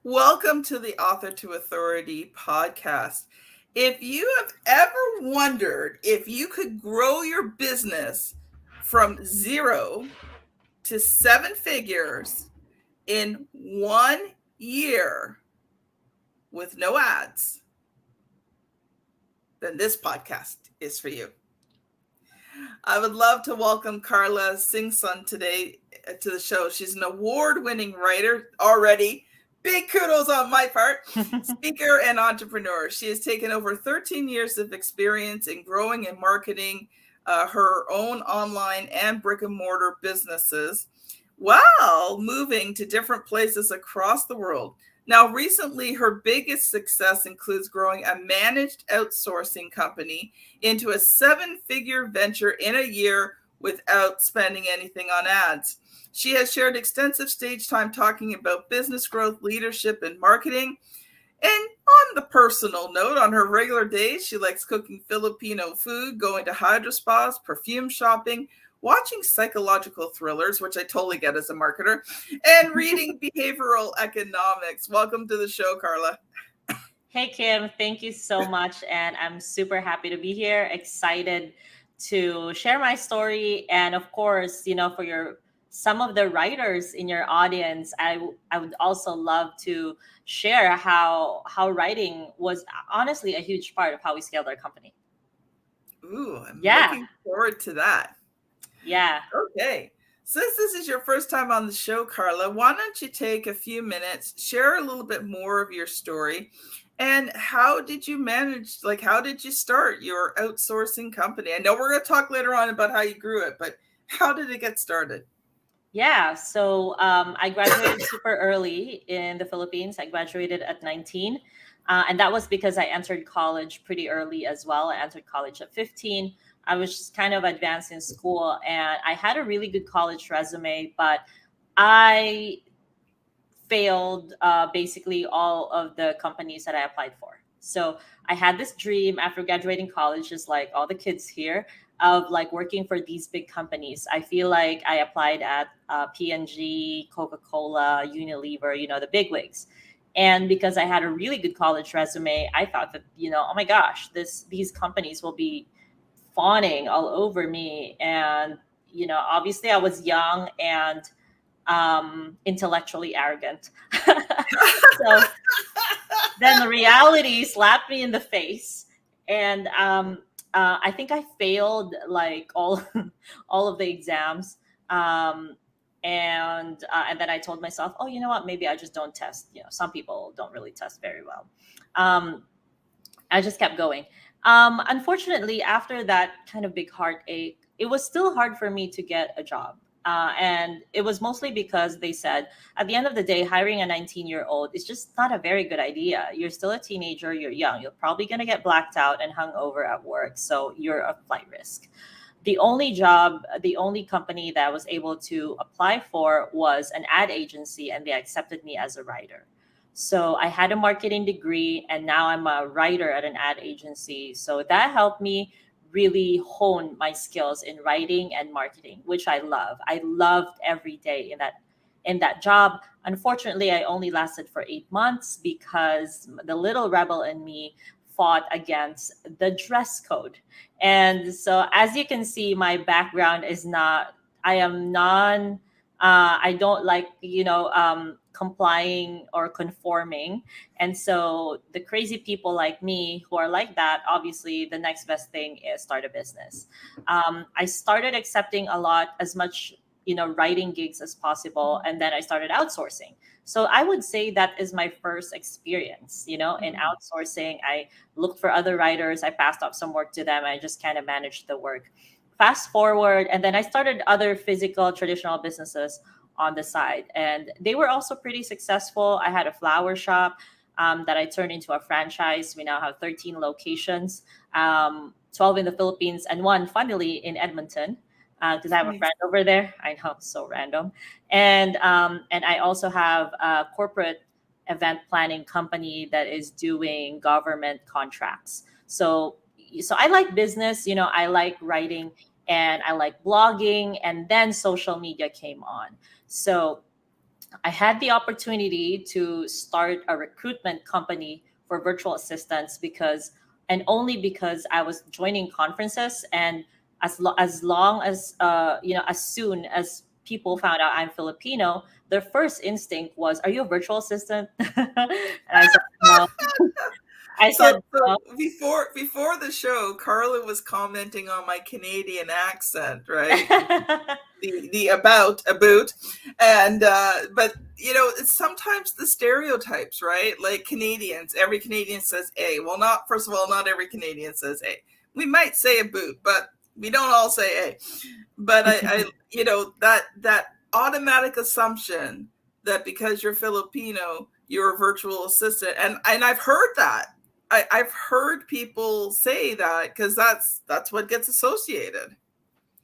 Welcome to the Author to Authority podcast. If you have ever wondered if you could grow your business from 0 to 7 figures in 1 year with no ads, then this podcast is for you. I would love to welcome Karla Singson today to the show. She's an award-winning writer already. Big kudos on my part. Speaker and entrepreneur. She has taken over 13 years of experience in growing and marketing her own online and brick and mortar businesses while moving to different places across the world. Now, recently, her biggest success includes growing a managed outsourcing company into a 7-figure venture in a year without spending anything on ads. She has shared extensive stage time talking about business growth, leadership, and marketing. And on the personal note, on her regular days, she likes cooking Filipino food, going to hydro spas, perfume shopping, watching psychological thrillers, which I totally get as a marketer, and reading behavioral economics. Welcome to the show, Karla. Hey, Kim, thank you so much. And I'm super happy to be here, excited to share my story. And of course, for some of the writers in your audience, I would also love to share how writing was honestly a huge part of how we scaled our company. Ooh, I'm Yeah. looking forward to that. Yeah. Okay. Since this is your first time on the show, Karla, why don't you take a few minutes, share a little bit more of your story, and how did you manage, how did you start your outsourcing company? I know we're going to talk later on about how you grew it, but how did it get started? Yeah. So I graduated super early in the Philippines. I graduated at 19. And that was because I entered college pretty early as well. I entered college at 15. I was just kind of advanced in school and I had a really good college resume, but I failed basically all of the companies that I applied for. So I had this dream after graduating college, just like all the kids here, of like working for these big companies. I feel like I applied at P&G, Coca-Cola, Unilever, the big wigs. And because I had a really good college resume, I thought that, oh my gosh, these companies will be fawning all over me. And, obviously I was young and intellectually arrogant. So then the reality slapped me in the face, and I think I failed like all all of the exams. Um, and then I told myself, oh, you know what? Maybe I just don't test. Some people don't really test very well. Um, I just kept going. Unfortunately, after that kind of big heartache, it was still hard for me to get a job. And it was mostly because they said at the end of the day, hiring a 19-year-old is just not a very good idea. You're still a teenager, you're young, you're probably going to get blacked out and hung over at work. So you're a flight risk. The only company that I was able to apply for was an ad agency, and they accepted me as a writer. So I had a marketing degree, and now I'm a writer at an ad agency. So that helped me really hone my skills in writing and marketing, which I love. I loved every day in that job. Unfortunately, I only lasted for 8 months because the little rebel in me fought against the dress code. And so, as you can see, my background is not, I am non, I don't like, complying or conforming. And so, the crazy people like me who are like that, obviously, the next best thing is start a business. I started accepting a lot, as much, writing gigs as possible. And then I started outsourcing. So I would say that is my first experience, in outsourcing. I looked for other writers. I passed off some work to them. I just kind of managed the work. Fast forward, and then I started other physical traditional businesses on the side, and they were also pretty successful. I had a flower shop that I turned into a franchise. We now have 13 locations, 12 in the Philippines, and one, funnily, in Edmonton. Because I have a Nice. friend over there. I know, so random. And I also have a corporate event planning company that is doing government contracts. So I like business, I like writing, and I like blogging, and then social media came on. So I had the opportunity to start a recruitment company for virtual assistants because, and only because I was joining conferences, and as long as as soon as people found out I'm Filipino, their first instinct was, "Are you a virtual assistant?" And I said no. I So, said so no. before the show, Carla was commenting on my Canadian accent, right? The about, and but it's sometimes the stereotypes, right? Like Canadians, every Canadian says a. Well, not first of all, not every Canadian says a. We might say a boot, but we don't all say a. But I that automatic assumption that because you're Filipino, you're a virtual assistant, and I've heard that. I've heard people say that because that's what gets associated.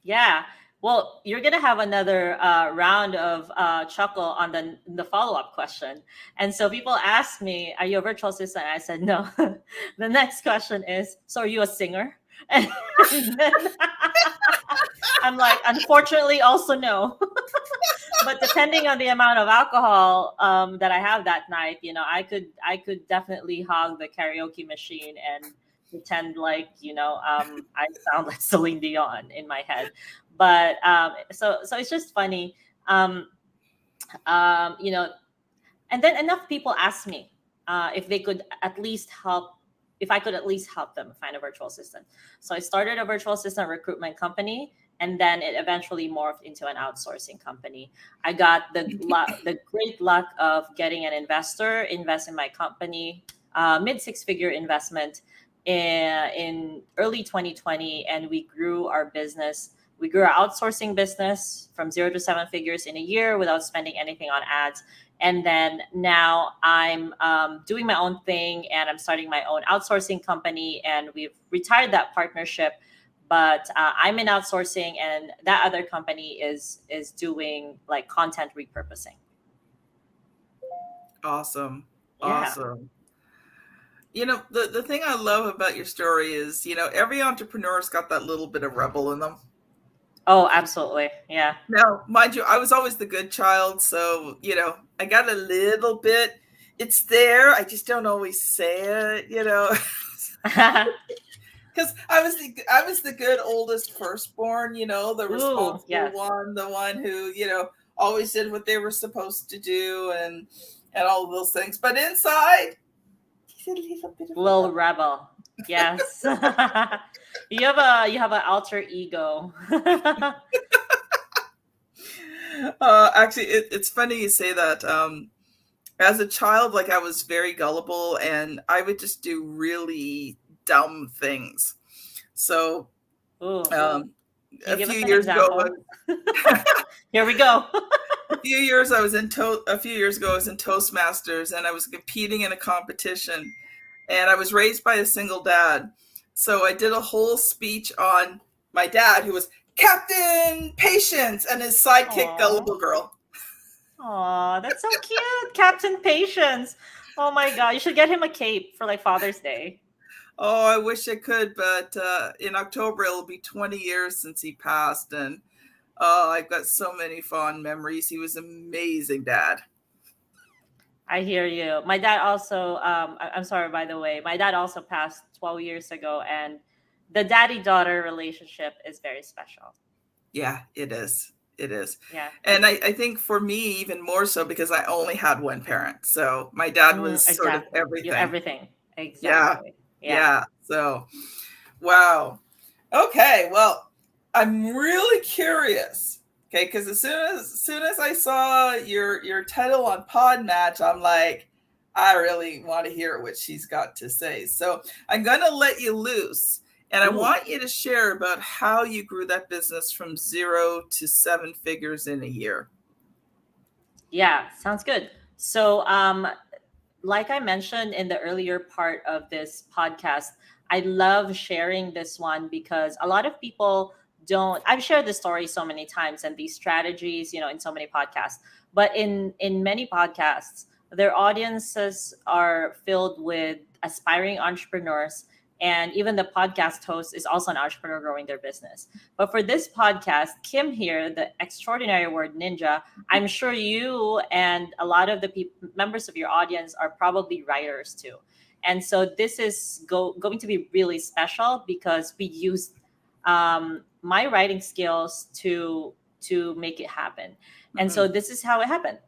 Yeah. Well, you're gonna have another round of chuckle on the follow up question, and so people ask me, "Are you a virtual assistant?" I said no. The next question is, "So are you a singer?" And then I'm like, "Unfortunately, also no." But depending on the amount of alcohol that I have that night, I could definitely hog the karaoke machine and pretend like I sound like Celine Dion in my head. But so it's just funny. Um, you know, and then enough people asked me if they could at least help, if I could at least help them find a virtual assistant. So I started a virtual assistant recruitment company, and then it eventually morphed into an outsourcing company. I got the great luck of getting an investor invest in my company, mid six figure investment in early 2020, and we grew our business. We grew our outsourcing business from 0 to 7 figures in a year without spending anything on ads. And then now I'm doing my own thing, and I'm starting my own outsourcing company, and we've retired that partnership. But I'm in outsourcing, and that other company is doing like content repurposing. Awesome. Yeah. Awesome. The thing I love about your story is, every entrepreneur's got that little bit of rebel in them. Oh, absolutely. Yeah. Now, mind you, I was always the good child, so, I got a little bit. It's there. I just don't always say it. Because I was the good oldest firstborn, the Ooh, responsible yes. one, the one who always did what they were supposed to do, and all of those things. But inside, he's a little bit of a Little rebel. rebel. Yes. You have an alter ego. Actually, it's funny you say that. As a child, like I was very gullible, and I would just do really dumb things. So, Ooh. um, Can you a give few us an years ago, example? Here we go. a few years ago, I was in Toastmasters, and I was competing in a competition, and I was raised by a single dad. So I did a whole speech on my dad, who was Captain Patience, and his sidekick, Aw. Gullible Girl. Aw, that's so cute. Captain Patience. Oh my god, you should get him a cape for like Father's Day. Oh, I wish I could, but in October it'll be 20 years since he passed, and oh, I've got so many fond memories. He was an amazing dad. I hear you. My dad also, I'm sorry, by the way, my dad also passed 12 years ago, and the daddy daughter relationship is very special. Yeah, it is. It is. Yeah. And I think for me, even more so because I only had one parent. So my dad was sort of Exactly. You're everything. everything. Yeah. Exactly. Yeah. Yeah. So, wow. Okay. Well, I'm really curious. Okay. Because as soon as I saw your title on Podmatch, I'm like, I really want to hear what she's got to say. So I'm going to let you loose. And I Ooh. want you to share about how you grew that business from 0 to 7 figures in a year. Yeah. Sounds good. So, like I mentioned in the earlier part of this podcast, I love sharing this one because a lot of people don't. I've shared this story so many times and these strategies, in so many podcasts. But in many podcasts, their audiences are filled with aspiring entrepreneurs, And even the podcast host is also an entrepreneur growing their business. But for this podcast, Kim here, the extraordinary word ninja, I'm sure you and a lot of the members of your audience are probably writers too. And so this is going to be really special because we used my writing skills to make it happen. And so Mhm. this is how it happened.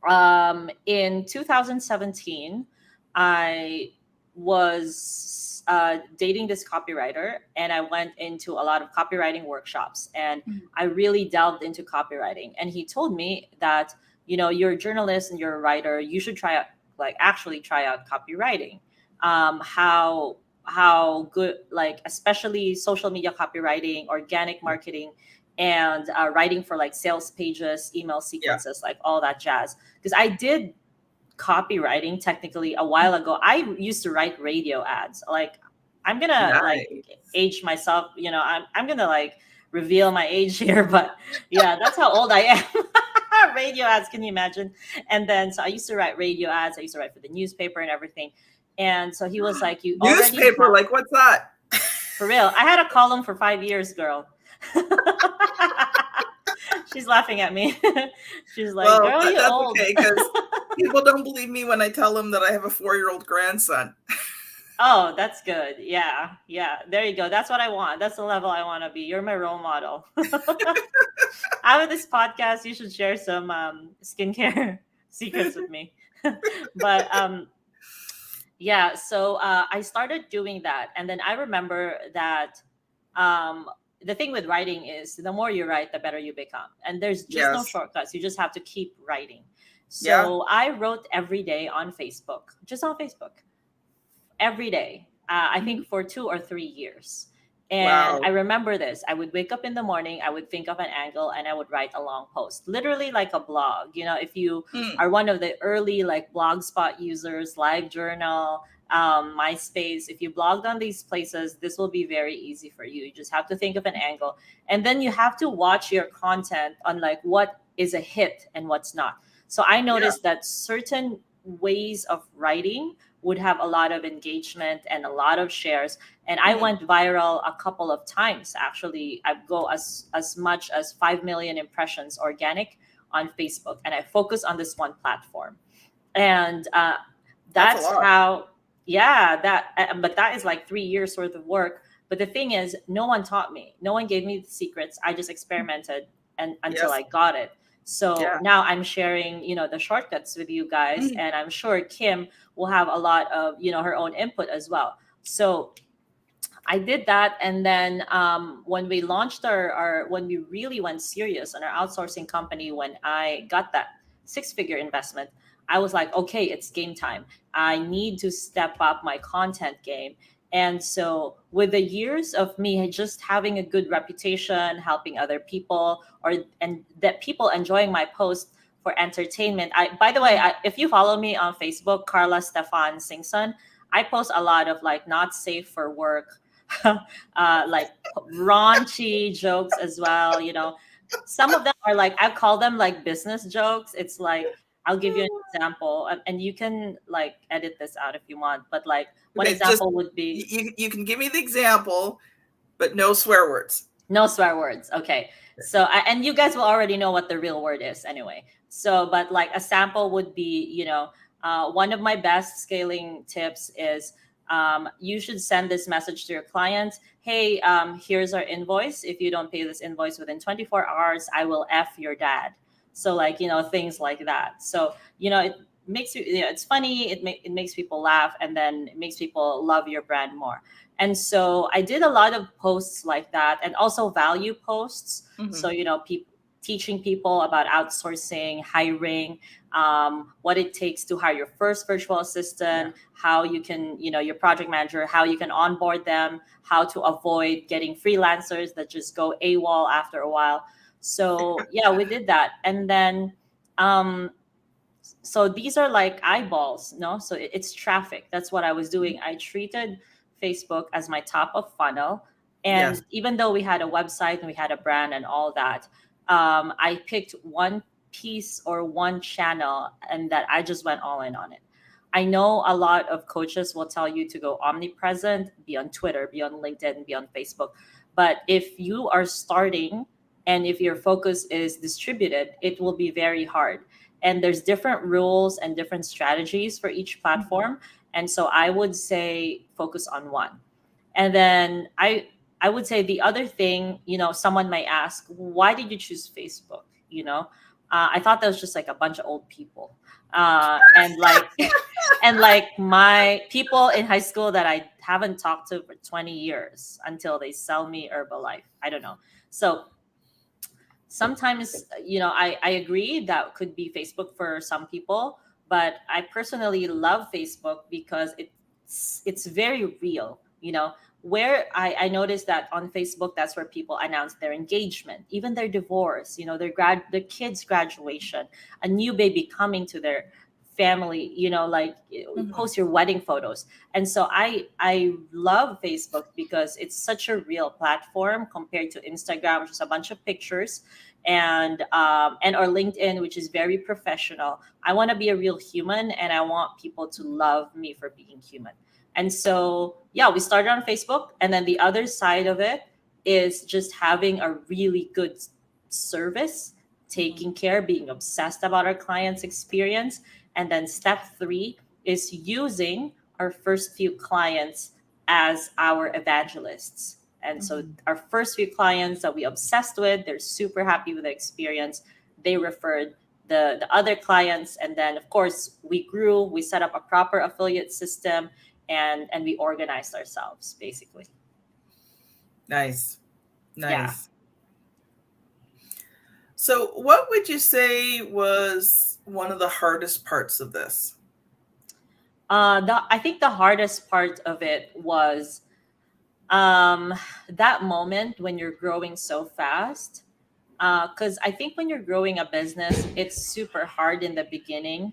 Um, in 2017, I was dating this copywriter, and I went into a lot of copywriting workshops, and I really delved into copywriting. And he told me that, you're a journalist and you're a writer, you should try out, like, actually try out copywriting. How good, like, especially social media copywriting, organic marketing, and writing for like sales pages, email Yeah. sequences, like all that jazz. Because I did copywriting technically a while ago. I used to write radio ads. Like, I'm gonna like Nice. age myself. I'm gonna like reveal my age here, but yeah, that's how old I am. Radio ads, can you imagine? And then so I used to write radio ads. I used to write for the newspaper and everything. And so he was like, "You already Newspaper, have." like what's that? For real, I had a column for 5 years, girl. She's laughing at me. She's like, Well, "Girl, you that's old." okay because people don't believe me when I tell them that I have a 4-year-old grandson. Oh, that's good. Yeah, yeah. There you go. That's what I want. That's the level I want to be. You're my role model. Out of this podcast, you should share some skincare secrets with me. But yeah, so I started doing that, and then I remember that um, the thing with writing is the more you write, the better you become, and there's just no Yes. shortcuts. You just have to keep writing. Yeah. So I wrote every day on Facebook, just on Facebook, every day. I Mhm. think for 2 or 3 years. And I Wow. remember this. I would wake up in the morning, I would think of an angle, and I would write a long post, literally like a blog. If you Mm. are one of the early like Blogspot users, LiveJournal, MySpace, if you blogged on these places, this will be very easy for you. You just have to think of an angle, and then you have to watch your content on like what is a hit and what's not. So I Yeah. noticed that certain ways of writing would have a lot of engagement and a lot of shares, and I Mhm. went viral a couple of times. Actually, I go as much as 5 million impressions organic on Facebook, and I focus on this one platform. And That's a that's lot. how, yeah, but that is like 3 years worth of work. But the thing is, no one taught me, no one gave me the secrets. I just experimented and until Yes. I got it. So Yeah. now I'm sharing, the shortcuts with you guys, Mhm. and I'm sure Kim will have a lot of, her own input as well. So I did that, and then when we launched when we really went serious on our outsourcing company, when I got that 6-figure investment, I was like, okay, it's game time. I need to step up my content game. And so, with the years of me just having a good reputation, helping other people, and that people enjoying my post for entertainment. By the way, if you follow me on Facebook, Karla Singson, I post a lot of like not safe for work, like raunchy jokes as well. Some of them are like, I call them like business jokes. It's like, I'll give you an example, and you can like edit this out if you want. But like one Okay, just example would be you can give me the example, but no swear words. no swear words. Okay. So, and you guys will already know what the real word is anyway. So, but like a sample would be, one of my best scaling tips is you should send this message to your client. Hey, here's our invoice. If you don't pay this invoice within 24 hours, I will F your dad. So, like, things like that. So, it makes you, it's funny. It makes people laugh, and then it makes people love your brand more. And so I did a lot of posts like that, and also value posts. So, Mhm. teaching people about outsourcing, hiring, what it takes to hire your first virtual Yeah. assistant, how you can, your project manager, how you can onboard them, how to avoid getting freelancers that just go AWOL after a while. So, yeah, we did that. And then, um, so these are like eyeballs, no? So it's traffic. That's what I was doing. I treated Facebook as my top of funnel. Yes. And even though we had a website and we had a brand and all that, I picked one piece or one channel, and that I just went all in on it. I know a lot of coaches will tell you to go omnipresent, be on Twitter, be on LinkedIn, be on Facebook. But if you are starting and if your focus is distributed, it will be very hard. And there's different rules and different strategies for each Mhm. platform. And so I would say focus on one. And then I would say the other thing, someone might ask, why did you choose Facebook? I thought that was just like a bunch of old people, and like and like my people in high school that I haven't talked to for 20 years until they sell me Herbalife. I don't know. So sometimes, I agree that could be Facebook for some people, but I personally love Facebook because it's very real. Where I noticed that on Facebook, that's where people announce their engagement, even their divorce, their kids graduation, a new baby coming to their family, like Mhm. post your wedding photos. And so I love Facebook because it's such a real platform compared to Instagram, which is a bunch of pictures, and or LinkedIn, which is very professional. I want to be a real human, and I want people to love me for being human. And so, yeah, we started on Facebook, and then the other side of it is just having a really good service, Mhm. taking care, being obsessed about our clients' experience. And then step three is using our first few clients as our evangelists. And so Mhm. our first few clients that we obsessed with, they're super happy with the experience. They referred the other clients, and then of course we grew. We set up a proper affiliate system, and we organized ourselves basically. Nice. Yeah. Nice. So, what would you say was one of the hardest parts of this? I think the hardest part of it was that moment when you're growing so fast. Because I think when you're growing a business, it's super hard in the beginning,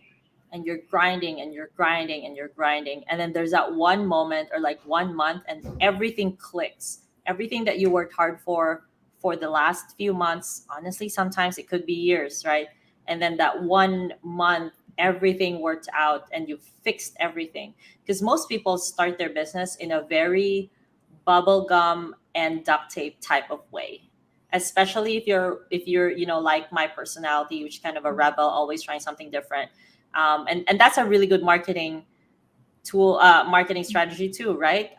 and you're grinding and you're grinding and you're grinding. And then there's that one moment or like 1 month, and everything clicks. Everything that you worked hard for the last few months, honestly, sometimes it could be years, right? And then that 1 month, everything worked out and you fixed everything. Because most people start their business in a very bubblegum and duct tape type of way, especially if you're like my personality, which kind of a rebel, always trying something different. And that's a really good tool, marketing strategy too, right?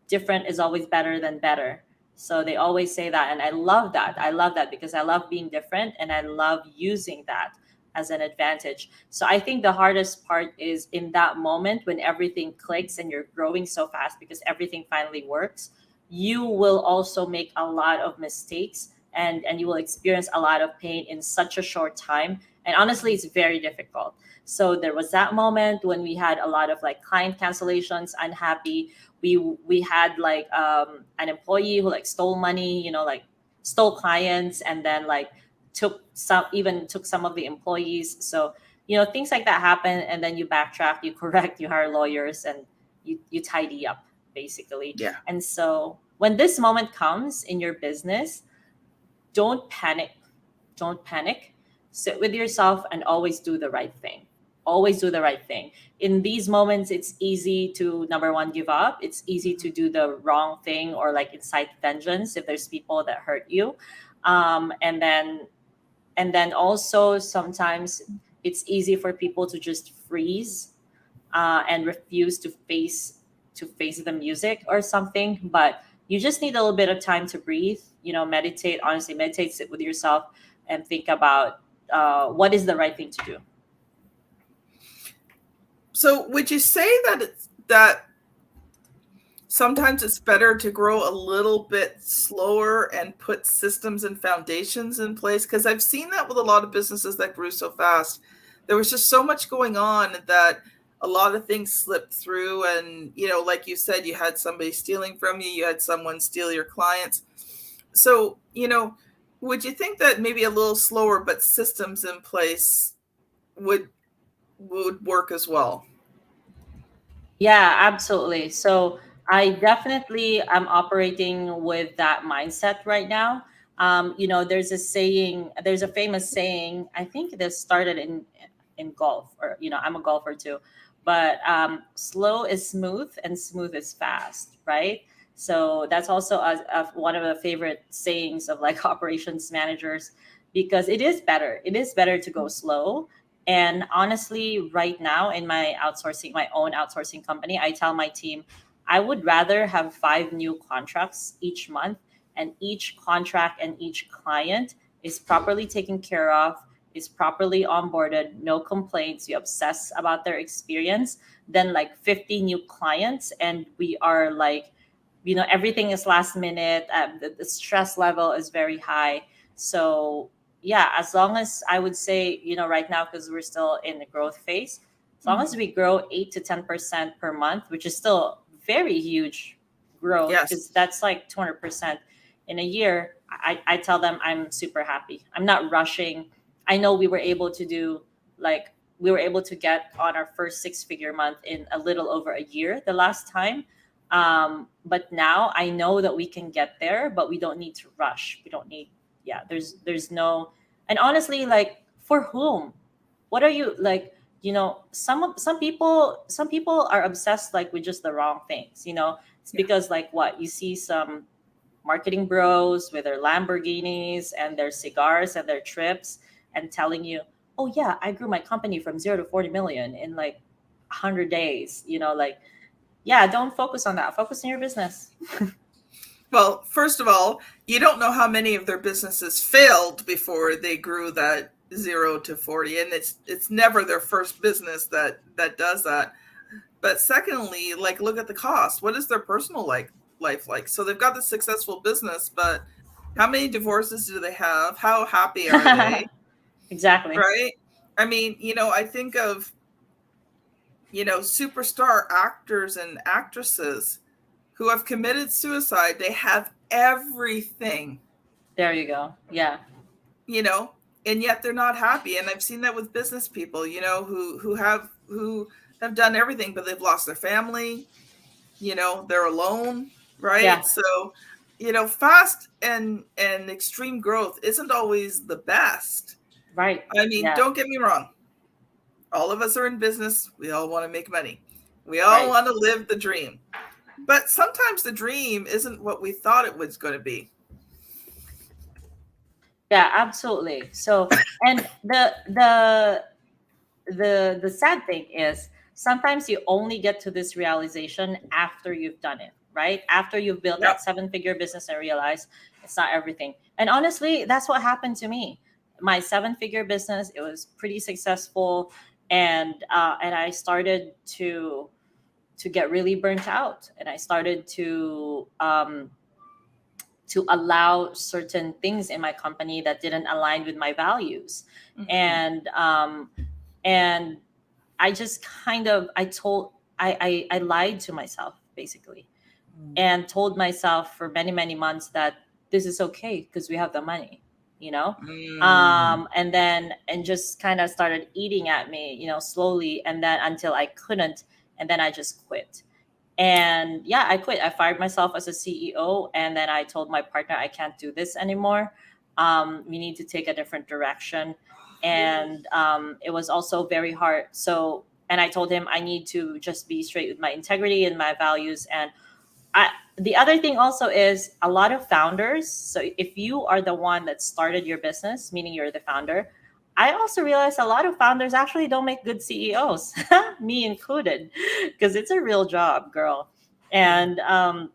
Different is always better than better. So they always say that, and I love that. I love that because I love being different, and I love using that as an advantage. So I think the hardest part is in that moment when everything clicks and you're growing so fast because everything finally works. You will also make a lot of mistakes, and you will experience a lot of pain in such a short time. And honestly, it's very difficult. So there was that moment when we had a lot of like client cancellations, unhappy. We had like an employee who like stole money, like stole clients, and then like took some of the employees. So things like that happen, and then you backtrack, you correct, you hire lawyers, and you tidy up basically. Yeah. And so when this moment comes in your business, don't panic. Don't panic. Sit with yourself and always do the right thing. Always do the right thing. In these moments, it's easy to, number one, give up. It's easy Mhm. to do the wrong thing or like incite vengeance if there's people that hurt you. And then also sometimes it's easy for people to just freeze, and refuse to face the music or something. But you just need a little bit of time to breathe. Meditate. Honestly, meditate. Sit with yourself and think about what is the right thing to do. So, would you say that sometimes it's better to grow a little bit slower and put systems and foundations in place? Because I've seen that with a lot of businesses that grew so fast. There was just so much going on that a lot of things slipped through. And, like you said, you had somebody stealing from you, you had someone steal your clients. So, would you think that maybe a little slower but systems in place would would work as well? Yeah, absolutely. So I definitely am operating with that mindset right now. There's a famous saying. I think this started in golf, or I'm a golfer too. but slow is smooth and smooth is fast, right? So that's also one of the favorite sayings of like operations managers, because it is better to go slow. And honestly, right now in my own outsourcing company, I tell my team I would rather have 5 new contracts each month, and each contract and each client is properly taken care of, is properly onboarded, no complaints, you obsess about their experience, than like 50 new clients and we are like, everything is last minute. The stress level is very high. So yeah, as long as I would say, right now, because we're still in the growth phase, as long as Mhm. we grow 8 to 10% per month, which is still very huge growth, because Yes. that's like 200% in a year, I tell them I'm super happy. I'm not rushing. I know we were able to get on our first 6-figure month in a little over a year the last time. But now I know that we can get there, but we don't need to rush. We don't need, yeah, there's no, and honestly, like, for whom? What are you like? Some people are obsessed like with just the wrong things. It's Yeah. because like what you see some marketing bros with their Lamborghinis and their cigars and their trips and telling you, oh yeah, I grew my company from 0 to 40 million in like 100 days. Like, yeah, don't focus on that. Focus on your business. Well, first of all, you don't know how many of their businesses failed before they grew that 0 to 40, and it's never their first business that does that. But secondly, like, look at the cost. What is their personal life like? So they've got the successful business, but how many divorces do they have? How happy are they? Exactly. Right? I mean, I think of, superstar actors and actresses who have committed suicide. They have everything, There you go. Yeah. you know, and yet they're not happy. And I've seen that with business people, who have done everything, but they've lost their family, they're alone, right? Yeah. So, fast and extreme growth isn't always the best. Right. I mean, Yeah. don't get me wrong. All of us are in business. We all want to make money. We all Right. want to live the dream. But sometimes the dream isn't what we thought it was going to be. Yeah, absolutely. So, and the sad thing is sometimes you only get to this realization after you've done it, right? After you've built Yep. that 7-figure business and realize it's not everything. And honestly, that's what happened to me. My 7-figure business, it was pretty successful, and I started to get really burnt out, and I started to allow certain things in my company that didn't align with my values. Mm-hmm. And um and I just kind of I lied to myself basically, and told myself for many many months that this is okay because we have the money, you know Mm. and just kind of started eating at me, slowly, and then until I couldn't, and then I just quit. And yeah, I quit. I fired myself as a CEO, and then I told my partner I can't do this anymore. We need to take a different direction. And it was also very hard. So, and I told him I need to just be straight with my integrity and my values. And the other thing also is a lot of founders. So if you are the one that started your business, meaning you're the founder, I also realized a lot of founders actually don't make good CEOs, me included, because it's a real job, girl. Yeah.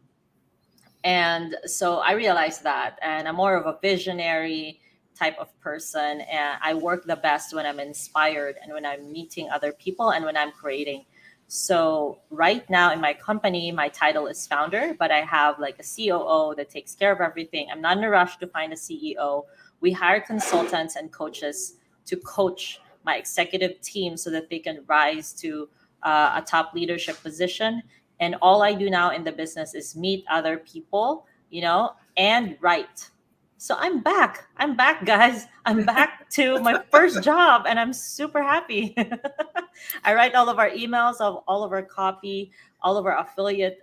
And so I realized that, and I'm more of a visionary type of person, and I work the best when I'm inspired and when I'm meeting other people and when I'm creating. So right now in my company, my title is founder, but I have like a COO that takes care of everything. I'm not in a rush to find a CEO. We hire consultants and coaches to coach my executive team so that they can rise to a top leadership position. And all I do now in the business is meet other people, and write. So I'm back, guys. I'm back to my first job, and I'm super happy. I write all of our emails, of all of our copy, all of our affiliate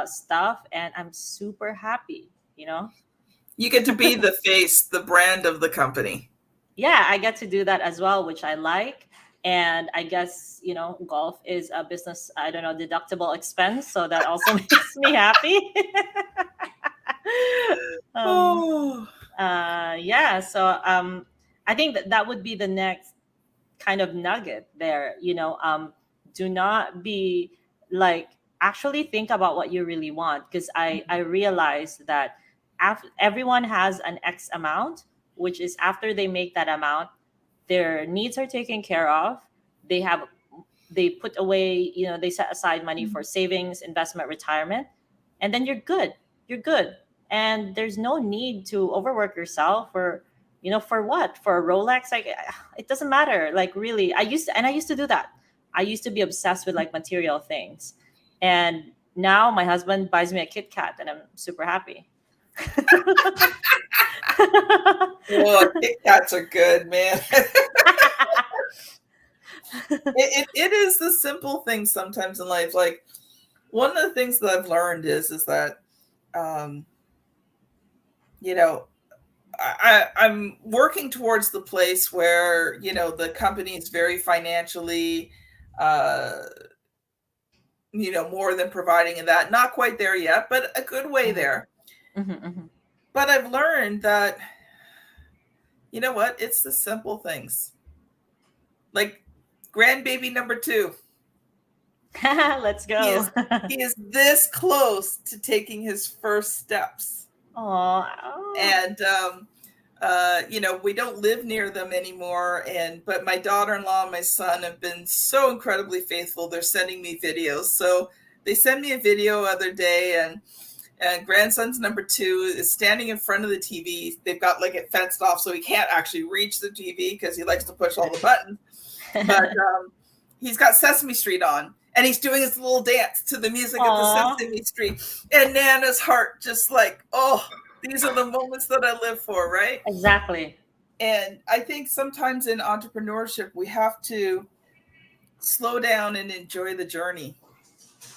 stuff, and I'm super happy. You get to be the face, the brand of the company. Yeah, I get to do that as well, which I like. And I guess, golf is a business, I don't know, deductible expense, so that also makes me happy. um Oh, yeah, so I think that that would be the next kind of nugget there. Do not be like, actually think about what you really want, because I realized that everyone has an X amount, which is after they make that amount, their needs are taken care of. They put away, they set aside money for savings, investment, retirement, and then you're good. And there's no need to overwork yourself, or for what, for a Rolex, like, it doesn't matter, like, really. I used to do that. I used to be obsessed with like material things, and now my husband buys me a Kit Kat and I'm super happy. well, Kit Kats are good, man. It is the simple things sometimes in life. Like, one of the things that I've learned is that, um, you know, I'm working towards the place where, the company is very financially, uh, more than providing in that. Not quite there yet, but a good way Mhm, there. mhm, mhm. But I've learned that, you know what? It's the simple things. Like grandbaby number two. Let's He go. is he is this close to taking his first steps. Oh. And we don't live near them anymore. But my daughter-in-law and my son have been so incredibly faithful. They're sending me videos. So they sent me a video other day, and grandson's number two is standing in front of the TV. They've got like it fenced off so he can't actually reach the TV because he likes to push all the buttons. But he's got Sesame Street on, and he's doing his little dance to the music of the Aw. Sesame Street. And Nana's heart just like, oh, these are the moments that I live for, right? Exactly. And I think sometimes in entrepreneurship, we have to slow down and enjoy the journey.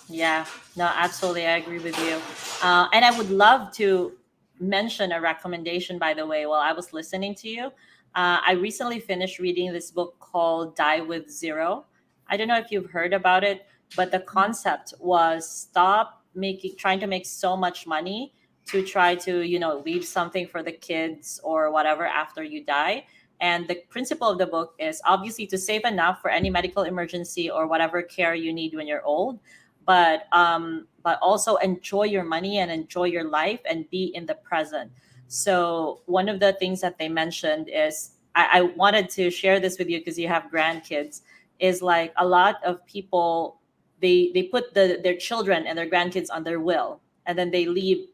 Yeah, no, absolutely. I agree with you. And I would love to mention a recommendation, by the way, while I was listening to you. I recently finished reading this book called Die with Zero. I don't know if you've heard about it, but the concept was stop trying to make so much money to try to, leave something for the kids or whatever after you die. And the principle of the book is obviously to save enough for any medical emergency or whatever care you need when you're old, but also enjoy your money and enjoy your life and be in the present. So one of the things that they mentioned is, I wanted to share this with you because you have grandkids, is like a lot of people, they put their children and their grandkids on their will, and then they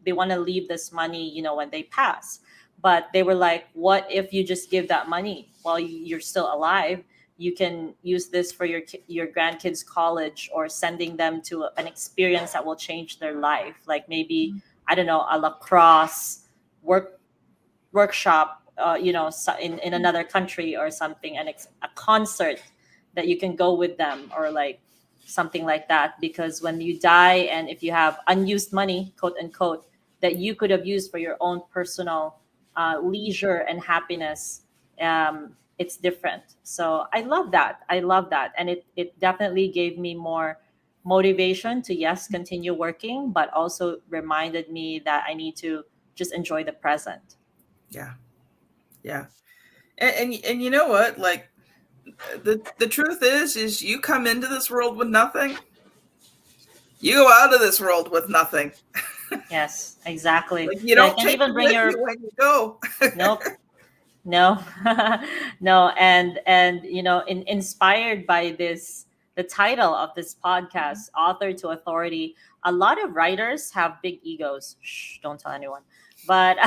want to leave this money, when they pass. But they were like, what if you just give that money while you're still alive? You can use this for your grandkids college, or sending them to an experience that will change their life, like maybe, I don't know, a lacrosse workshop, in another country or something, and a concert that you can go with them, or like something like that. Because when you die, and if you have unused money, quote unquote, that you could have used for your own personal leisure and happiness, it's different. So I love that, and it definitely gave me more motivation to, yes, continue working, but also reminded me that I need to just enjoy the present. Yeah, yeah. And you know what? Like, the truth is you come into this world with nothing. You go out of this world with nothing. Yes, exactly. Like, you Yeah, I don't can't take even them bring with your. you when you go. Nope. No. No. And inspired by this, the title of this podcast, author to authority, a lot of writers have big egos. Shh, don't tell anyone. But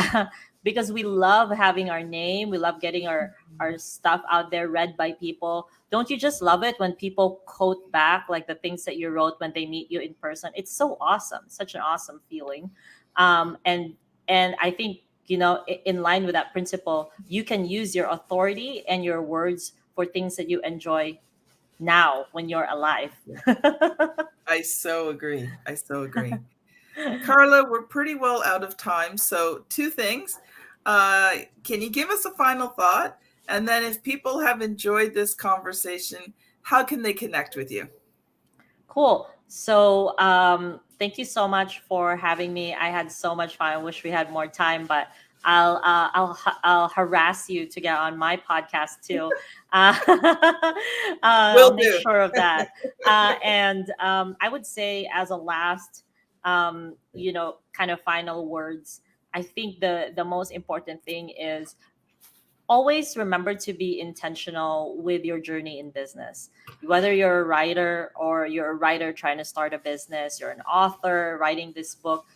because we love having our name, we love getting our stuff out there, read by people. Don't you just love it when people quote back like the things that you wrote when they meet you in person? It's so awesome, such an awesome feeling. And I think, in line with that principle, you can use your authority and your words for things that you enjoy now when you're alive. I so agree. I so agree. Karla, we're pretty well out of time. So, two things. Can you give us a final thought? And then if people have enjoyed this conversation, how can they connect with you? Cool. So, thank you so much for having me. I had so much fun. I wish we had more time, but I'll harass you to get on my podcast too. I'll Will make do. sure of that. And I would say, as a last, kind of final words, I think the most important thing is always remember to be intentional with your journey in business. Whether you're a writer or you're a writer trying to start a business, you're an author writing this book,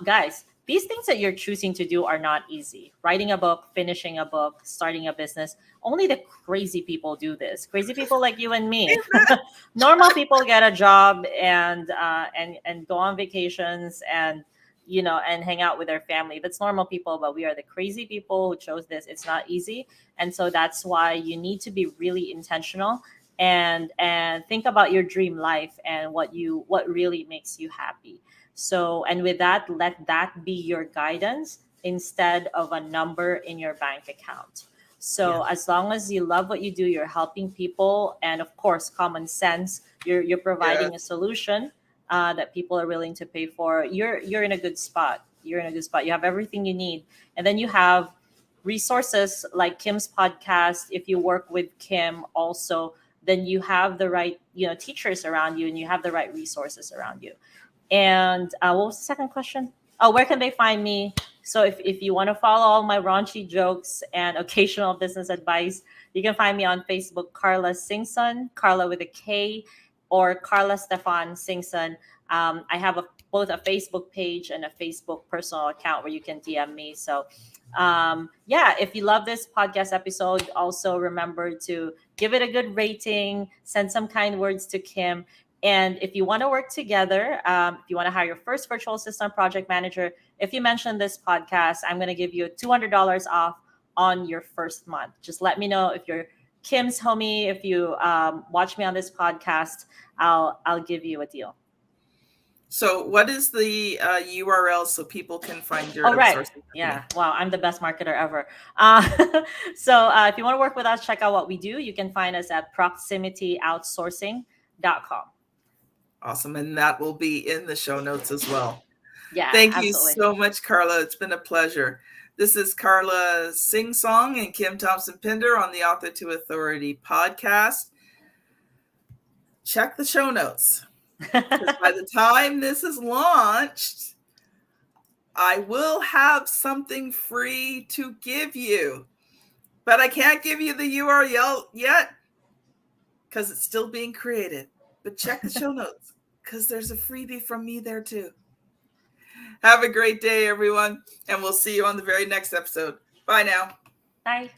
guys, these things that you're choosing to do are not easy. Writing a book, finishing a book, starting a business, only the crazy people do this. Crazy people like you and me. Normal people get a job and go on vacations and and hang out with their family. That's normal people, but we are the crazy people who chose this. It's not easy. And so that's why you need to be really intentional and think about your dream life and what really makes you happy. So, and with that, let that be your guidance instead of a number in your bank account. Yeah. So, as long as you love what you do, you're helping people, and of course, common sense, you're Yeah. providing a solution that people are willing to pay for. You're in a good spot. You're in a good spot. You have everything you need, and then you have resources like Kim's podcast. If you work with Kim, also, then you have the right teachers around you, and you have the right resources around you. And what was the second question? Oh, where can they find me? So if you want to follow all my raunchy jokes and occasional business advice, you can find me on Facebook, Karla Singson, Karla with a K, or Karla Stefan Singson. I have both a Facebook page and a Facebook personal account where you can DM me. So, yeah, if you love this podcast episode, also remember to give it a good rating, send some kind words to Kim. And if you want to work together, if you want to hire your first virtual assistant project manager, if you mention this podcast, I'm going to give you $200 off on your first month. Just let me know if you're Kim's homie. If you watch me on this podcast, I'll give you a deal. So, what is the URL so people can find your Oh, right. outsourcing Yeah. company? Wow. I'm the best marketer ever. So if you want to work with us, check out what we do. You can find us at proximityoutsourcing.com. Awesome. And that will be in the show notes as well. Yeah, Thank you absolutely. so much, Karla. It's been a pleasure. This is Karla Singson and Kim Thompson Pinder on the Author to Authority podcast. Check the show notes. Because by the time this is launched, I will have something free to give you. But I can't give you the URL yet because it's still being created. But check the show notes because there's a freebie from me there too. Have a great day, everyone, and we'll see you on the very next episode. Bye now. Bye.